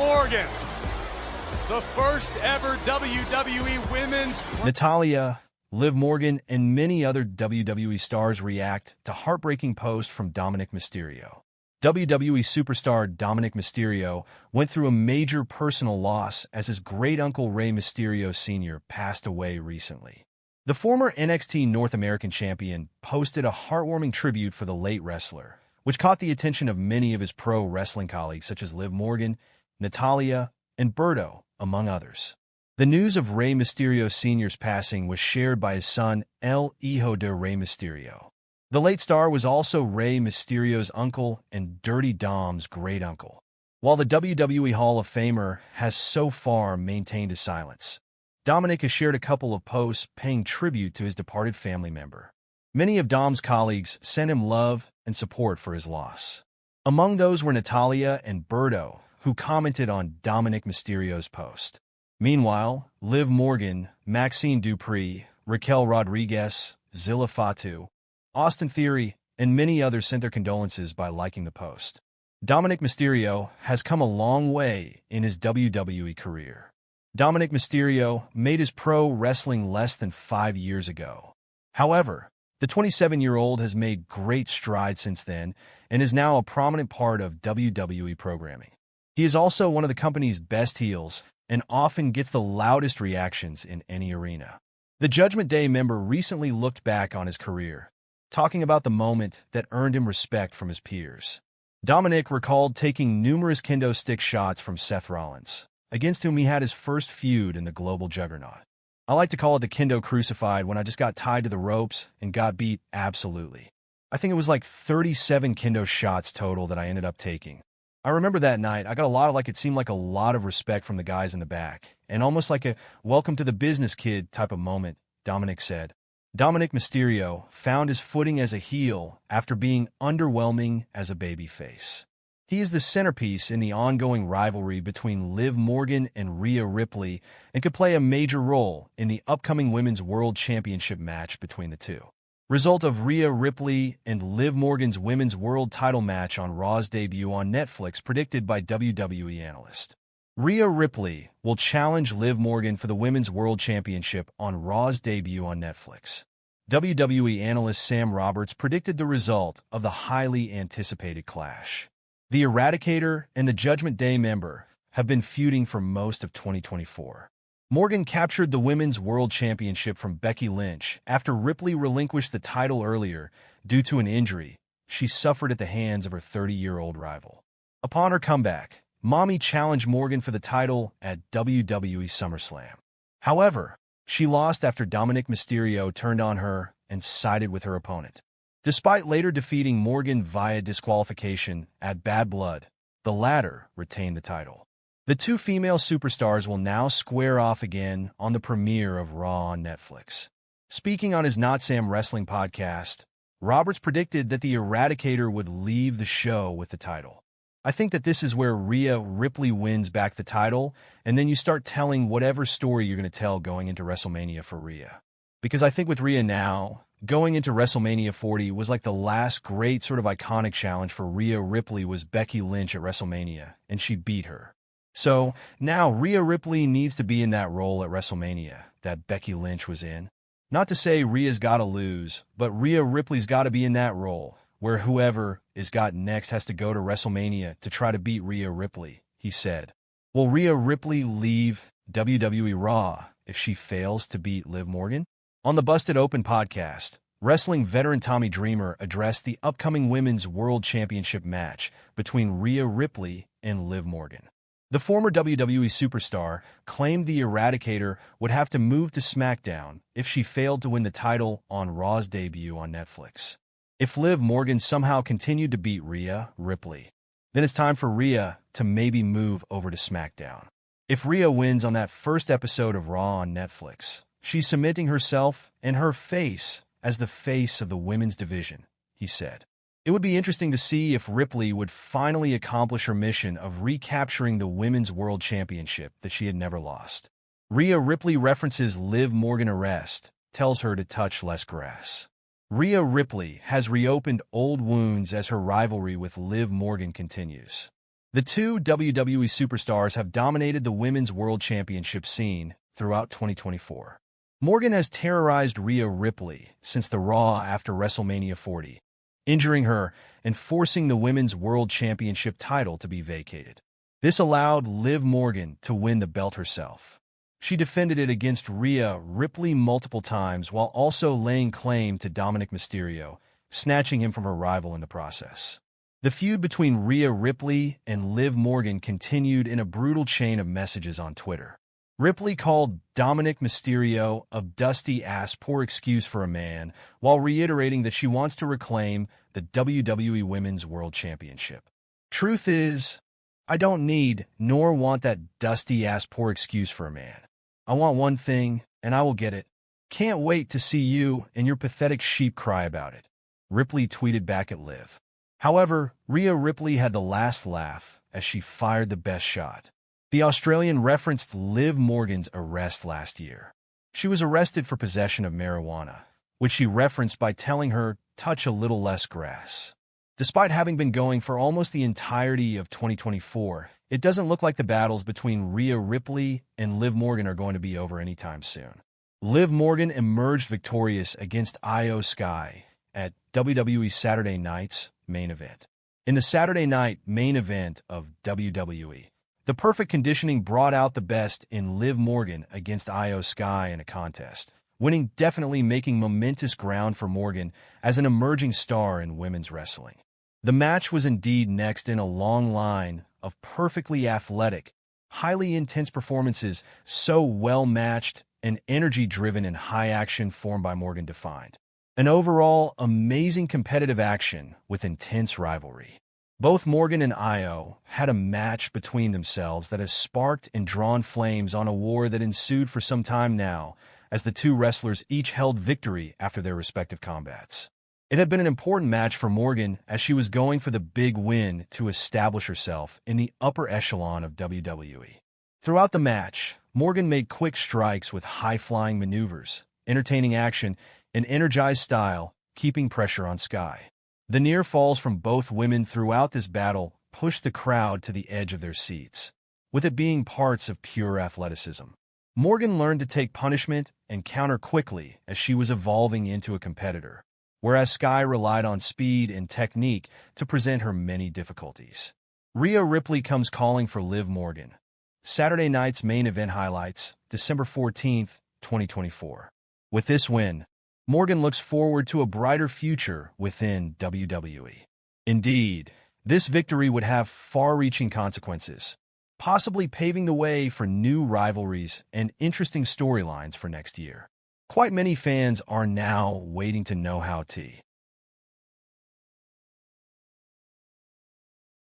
Morgan, the first ever WWE Women's... Natalya, Liv Morgan, and many other WWE stars react to heartbreaking post from Dominik Mysterio. WWE superstar Dominik Mysterio went through a major personal loss as his great-uncle Rey Mysterio Sr. passed away recently. The former NXT North American champion posted a heartwarming tribute for the late wrestler, which caught the attention of many of his pro wrestling colleagues such as Liv Morgan, Natalya, and Berto, among others. The news of Rey Mysterio Sr.'s passing was shared by his son, El Hijo de Rey Mysterio. The late star was also Rey Mysterio's uncle and Dirty Dom's great-uncle, while the WWE Hall of Famer has so far maintained his silence. Dominik has shared a couple of posts paying tribute to his departed family member. Many of Dom's colleagues sent him love and support for his loss. Among those were Natalya and Berto, who commented on Dominik Mysterio's post. Meanwhile, Liv Morgan, Maxine Dupree, Raquel Rodriguez, Zilla Fatu, Austin Theory, and many others sent their condolences by liking the post. Dominik Mysterio has come a long way in his WWE career. Dominik Mysterio made his pro wrestling less than 5 years ago. However, the 27-year-old has made great strides since then and is now a prominent part of WWE programming. He is also one of the company's best heels and often gets the loudest reactions in any arena. The Judgment Day member recently looked back on his career, talking about the moment that earned him respect from his peers. Dominik recalled taking numerous kendo stick shots from Seth Rollins, against whom he had his first feud in the global juggernaut. I like to call it the kendo crucified when I just got tied to the ropes and got beat absolutely. I think it was like 37 kendo shots total that I ended up taking. I remember that night, I got it seemed like a lot of respect from the guys in the back, and almost like a welcome to the business kid type of moment, Dominik said. Dominik Mysterio found his footing as a heel after being underwhelming as a babyface. He is the centerpiece in the ongoing rivalry between Liv Morgan and Rhea Ripley and could play a major role in the upcoming Women's World Championship match between the two. Result of Rhea Ripley and Liv Morgan's Women's World title match on Raw's debut on Netflix predicted by WWE analyst. Rhea Ripley will challenge Liv Morgan for the Women's World Championship on Raw's debut on Netflix. WWE analyst Sam Roberts predicted the result of the highly anticipated clash. The Eradicator and the Judgment Day member have been feuding for most of 2024. Morgan captured the Women's World Championship from Becky Lynch after Ripley relinquished the title earlier due to an injury she suffered at the hands of her 30-year-old rival. Upon her comeback, Mommy challenged Morgan for the title at WWE SummerSlam. However, she lost after Dominik Mysterio turned on her and sided with her opponent. Despite later defeating Morgan via disqualification at Bad Blood, the latter retained the title. The two female superstars will now square off again on the premiere of Raw on Netflix. Speaking on his Not Sam Wrestling podcast, Roberts predicted that the Eradicator would leave the show with the title. I think that this is where Rhea Ripley wins back the title, and then you start telling whatever story you're going to tell going into WrestleMania for Rhea. Because I think with Rhea now, going into WrestleMania 40 was like the last great sort of iconic challenge for Rhea Ripley was Becky Lynch at WrestleMania, and she beat her. So now Rhea Ripley needs to be in that role at WrestleMania that Becky Lynch was in. Not to say Rhea's got to lose, but Rhea Ripley's got to be in that role, where whoever is got next has to go to WrestleMania to try to beat Rhea Ripley, he said. Will Rhea Ripley leave WWE Raw if she fails to beat Liv Morgan? On the Busted Open podcast, wrestling veteran Tommy Dreamer addressed the upcoming Women's World Championship match between Rhea Ripley and Liv Morgan. The former WWE superstar claimed the Eradicator would have to move to SmackDown if she failed to win the title on Raw's debut on Netflix. If Liv Morgan somehow continued to beat Rhea Ripley, then it's time for Rhea to maybe move over to SmackDown. If Rhea wins on that first episode of Raw on Netflix, she's cementing herself and her face as the face of the women's division, he said. It would be interesting to see if Ripley would finally accomplish her mission of recapturing the Women's World Championship that she had never lost. Rhea Ripley references Liv Morgan arrest, tells her to touch less grass. Rhea Ripley has reopened old wounds as her rivalry with Liv Morgan continues. The two WWE superstars have dominated the Women's World Championship scene throughout 2024. Morgan has terrorized Rhea Ripley since the Raw after WrestleMania 40, injuring her and forcing the Women's World Championship title to be vacated. This allowed Liv Morgan to win the belt herself. She defended it against Rhea Ripley multiple times while also laying claim to Dominik Mysterio, snatching him from her rival in the process. The feud between Rhea Ripley and Liv Morgan continued in a brutal chain of messages on Twitter. Ripley called Dominik Mysterio a dusty-ass poor excuse for a man, while reiterating that she wants to reclaim the WWE Women's World Championship. Truth is, I don't need nor want that dusty-ass poor excuse for a man. I want one thing, and I will get it. Can't wait to see you and your pathetic sheep cry about it, Ripley tweeted back at Liv. However, Rhea Ripley had the last laugh as she fired the best shot. The Australian referenced Liv Morgan's arrest last year. She was arrested for possession of marijuana, which she referenced by telling her, "Touch a little less grass." Despite having been going for almost the entirety of 2024, it doesn't look like the battles between Rhea Ripley and Liv Morgan are going to be over anytime soon. Liv Morgan emerged victorious against Io Sky at WWE's Saturday Night's main event. In the Saturday Night main event of WWE, the perfect conditioning brought out the best in Liv Morgan against Io Sky in a contest, winning, definitely making momentous ground for Morgan as an emerging star in women's wrestling. The match was indeed next in a long line of perfectly athletic, highly intense performances, so well-matched and energy-driven and high-action form by Morgan defined. An overall amazing competitive action with intense rivalry. Both Morgan and Io had a match between themselves that has sparked and drawn flames on a war that ensued for some time now, as the two wrestlers each held victory after their respective combats. It had been an important match for Morgan as she was going for the big win to establish herself in the upper echelon of WWE. Throughout the match, Morgan made quick strikes with high-flying maneuvers, entertaining action, and energized style, keeping pressure on Sky. The near falls from both women throughout this battle pushed the crowd to the edge of their seats, with it being parts of pure athleticism. Morgan learned to take punishment and counter quickly as she was evolving into a competitor, whereas Sky relied on speed and technique to present her many difficulties. Rhea Ripley comes calling for Liv Morgan. Saturday Night's main event highlights, December 14th, 2024. With this win, Morgan looks forward to a brighter future within WWE. Indeed, this victory would have far-reaching consequences, possibly paving the way for new rivalries and interesting storylines for next year. Quite many fans are now waiting to know how T.